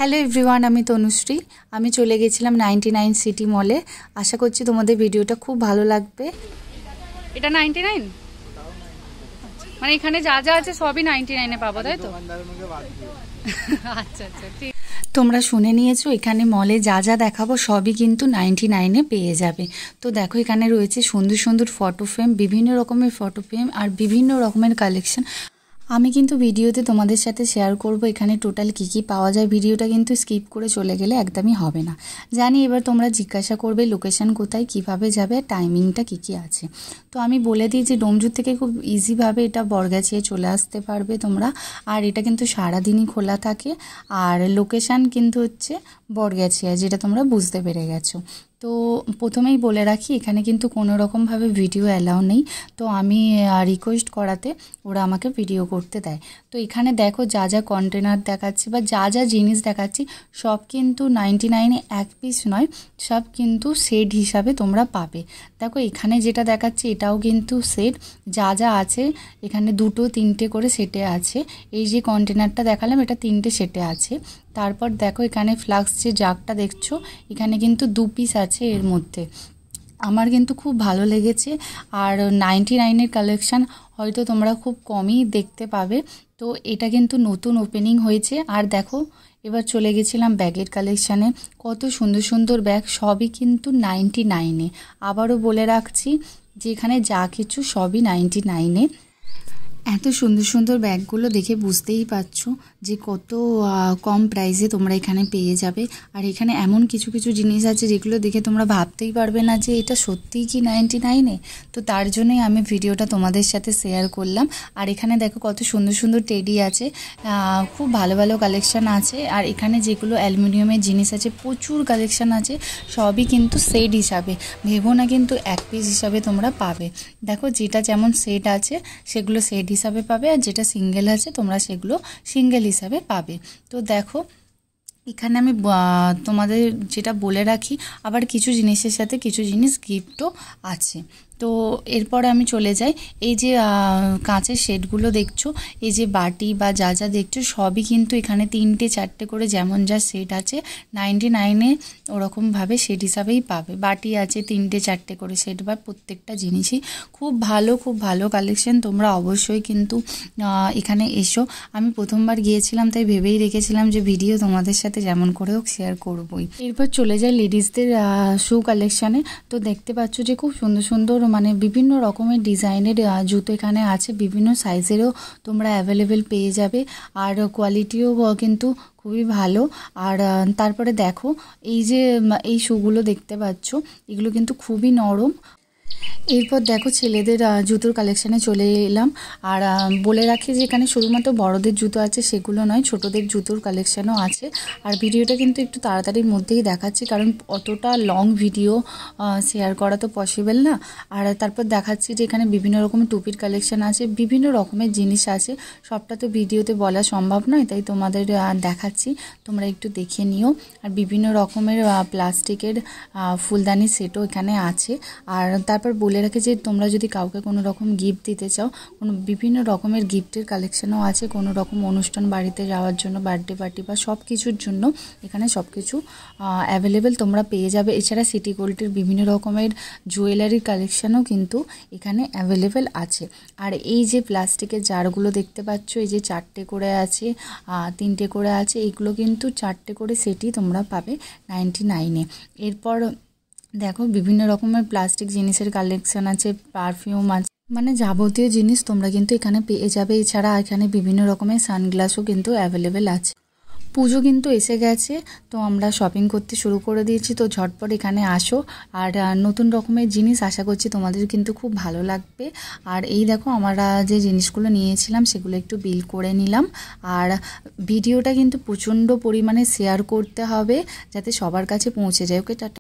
Hello everyone, আমি তনুশ্রী। আমি চলে গেছিলাম 99 সিটি মলে। আশা করছি তোমাদের ভিডিওটা খুব ভালো লাগবে। এটা 99 মানে এখানে যা যা আছে সবই 99 এ পাবো, তাই তো? আচ্ছা আচ্ছা, ঠিক। তোমরা শুনে নিয়েছো, এখানে মলে যা যা দেখাবো সবই কিন্তু 99-এ পেয়ে যাবে। তো দেখো, এখানে রয়েছে সুন্দর সুন্দর ফটো ফ্রেম, বিভিন্ন রকমের ফটো ফ্রেম আর বিভিন্ন রকমের কালেকশন। আমি কিন্তু ভিডিওতে তোমাদের সাথে শেয়ার করব এখানে টোটাল কী কী পাওয়া যায়। ভিডিওটা কিন্তু স্কিপ করে চলে গেলে একদমই হবে না। জানি এবার তোমরা জিজ্ঞাসা করবে লোকেশন কোথায়, কিভাবে যাবে, টাইমিংটা কী কী আছে। তো আমি বলে দিই যে ডোমজুর থেকে খুব ইজিভাবে এটা বরগাছিয়ে চলে আসতে পারবে তোমরা। আর এটা কিন্তু সারাদিনই খোলা থাকে। আর লোকেশান কিন্তু হচ্ছে বরগাছিয়া, যেটা তোমরা বুঝতে পেরে গেছো। তো প্রথমেই বলে রাখি, এখানে কিন্তু কোনো রকমভাবে ভিডিও অ্যালাউ নেই। তো আমি রিকোয়েস্ট করাতে ওরা আমাকে ভিডিও করতে দেয়। তো এখানে দেখো যা যা কন্টেনার দেখাচ্ছি বা যা যা জিনিস দেখাচ্ছি সব কিন্তু 99-এ এক পিস নয়, সব কিন্তু সেট হিসাবে তোমরা পাবে। দেখো এখানে যেটা দেখাচ্ছি এটাও কিন্তু সেট। যা যা আছে এখানে 2-3টে করে সেটে আছে। এই যে কন্টেনারটা দেখালাম এটা 3টে সেটে আছে। তারপর দেখো এখানে ফ্লাক্স যে জাগটা দেখছো, এখানে কিন্তু 2 পিস আছে এর মধ্যে। আমার কিন্তু খুব ভালো লেগেছে। আর 99-এর কালেকশান হয়তো তোমরা খুব কমই দেখতে পাবে। তো এটা কিন্তু নতুন ওপেনিং হয়েছে। আর দেখো এবার চলে গেছিলাম ব্যাগের কালেকশানে। কত সুন্দর সুন্দর ব্যাগ, সবই কিন্তু 99-এ। আবারও বলে রাখছি যে এখানে যা কিছু সবই 99-এ। এত সুন্দর সুন্দর ব্যাগগুলো দেখে বুঝতেই পারছো যে কত কম প্রাইসে তোমরা এখানে পেয়ে যাবে। আর এখানে এমন কিছু কিছু জিনিস আছে যেগুলো দেখে তোমরা ভাবতেই পারবে না যে এটা সত্যিই কি 99-এ। তো তার জন্যই আমি ভিডিওটা তোমাদের সাথে শেয়ার করলাম। আর এখানে দেখো কত সুন্দর সুন্দর টেডি আছে, খুব ভালো ভালো কালেকশান আছে। আর এখানে যেগুলো অ্যালুমিনিয়ামের জিনিস আছে প্রচুর কালেকশান আছে, সবই কিন্তু সেট হিসাবে, ভেবো না কিন্তু এক পিস হিসাবে তোমরা পাবে। দেখো যেটা যেমন সেট আছে সেগুলো সেট হিসাবে পাবে, আর যেটা সিঙ্গেল আছে তোমরা সেগুলো সিঙ্গেল হিসাবে পাবে। তো দেখো এখানে আমি তোমাদের যেটা বলে রাখি, আবার কিছু জিনিসের সাথে কিছু জিনিস গিফটও আছে। তো এরপরে আমি চলে যাই, এই যে কাঁচের সেটগুলো দেখছো, এই যে বাটি বা যা যা দেখছো সবই কিন্তু এখানে 3-4টে করে যেমন যা সেট আছে 99-এ ওরকমভাবে সেট হিসাবেই পাবে। বাটি আছে 3-4টে করে সেট, বা প্রত্যেকটা জিনিসই খুব ভালো কালেকশন। তোমরা অবশ্যই কিন্তু এখানে এসো। আমি প্রথমবার গিয়েছিলাম তাই ভেবেই রেখেছিলাম যে ভিডিও তোমাদের সাথে যেমন করে হোক শেয়ার করবই। এরপর চলে যাই লেডিসদের শু কালেকশানে। তো দেখতে পাচ্ছ যে খুব সুন্দর সুন্দর মানে বিভিন্ন রকমের ডিজাইনের জুতো এখানে আছে, বিভিন্ন সাইজেরও তোমরা অ্যাভেলেবেল পেয়ে যাবে। আর কোয়ালিটিও কিন্তু খুবই ভালো। আর তারপরে দেখো এই যে এই শুগুলো দেখতে পাচ্ছ, এগুলো কিন্তু খুবই নরম। এরপর দেখো ছেলেদের জুতোর কালেকশানে চলে এলাম। আর বলে রাখি যে এখানে শুধুমাত্র বড়দের জুতো আছে সেগুলো নয়, ছোটদের জুতোর কালেকশানও আছে। আর ভিডিওটা কিন্তু একটু তাড়াতাড়ির মধ্যেই দেখাচ্ছি, কারণ অতটা লং ভিডিও শেয়ার করা তো পসিবল না। আর তারপর দেখাচ্ছি যে এখানে বিভিন্ন রকমের টুপির কালেকশান আছে, বিভিন্ন রকমের জিনিস আছে। সবটা তো ভিডিওতে বলা সম্ভব নয়, তাই তোমাদের দেখাচ্ছি, তোমরা একটু দেখে নিও। আর বিভিন্ন রকমের প্লাস্টিকের ফুলদানি সেটও এখানে আছে। আর তারপর বলে রাখি যে তোমরা যদি কাউকে কোনো রকম গিফট দিতে চাও, কোনো বিভিন্ন রকমের গিফটের কালেকশানও আছে, কোনো রকম অনুষ্ঠান বাড়িতে যাওয়ার জন্য, বার্থডে পার্টি বা সব কিছুর জন্য এখানে সব কিছু অ্যাভেলেবেল তোমরা পেয়ে যাবে। এছাড়া সিটি গোল্ডের বিভিন্ন রকমের জুয়েলারির কালেকশানও কিন্তু এখানে অ্যাভেলেবেল আছে। আর এই যে প্লাস্টিকের জারগুলো দেখতে পাচ্ছ, এই যে 4টে করে আছে, 3টে করে আছে, এগুলো কিন্তু 4টে করে সেটই তোমরা পাবে 99-এ। এরপর দেখো বিভিন্ন রকমের প্লাস্টিক জিনিসের কালেকশান আছে, পারফিউম আছে, মানে যাবতীয় জিনিস তোমরা কিন্তু এখানে পেয়ে যাবে। এছাড়া এখানে বিভিন্ন রকমের সানগ্লাসও কিন্তু অ্যাভেলেবেল আছে। পুজো কিন্তু এসে গেছে, তো আমরা শপিং করতে শুরু করে দিয়েছি। তো ঝটপট এখানে আসো। আর নতুন রকমের জিনিস আশা করছি তোমাদের কিন্তু খুব ভালো লাগবে। আর এই দেখো আমরা যে জিনিসগুলো নিয়েছিলাম সেগুলো একটু বিল করে নিলাম। আর ভিডিওটা কিন্তু প্রচণ্ড পরিমাণে শেয়ার করতে হবে যাতে সবার কাছে পৌঁছে যায়। ওকে, টাটা।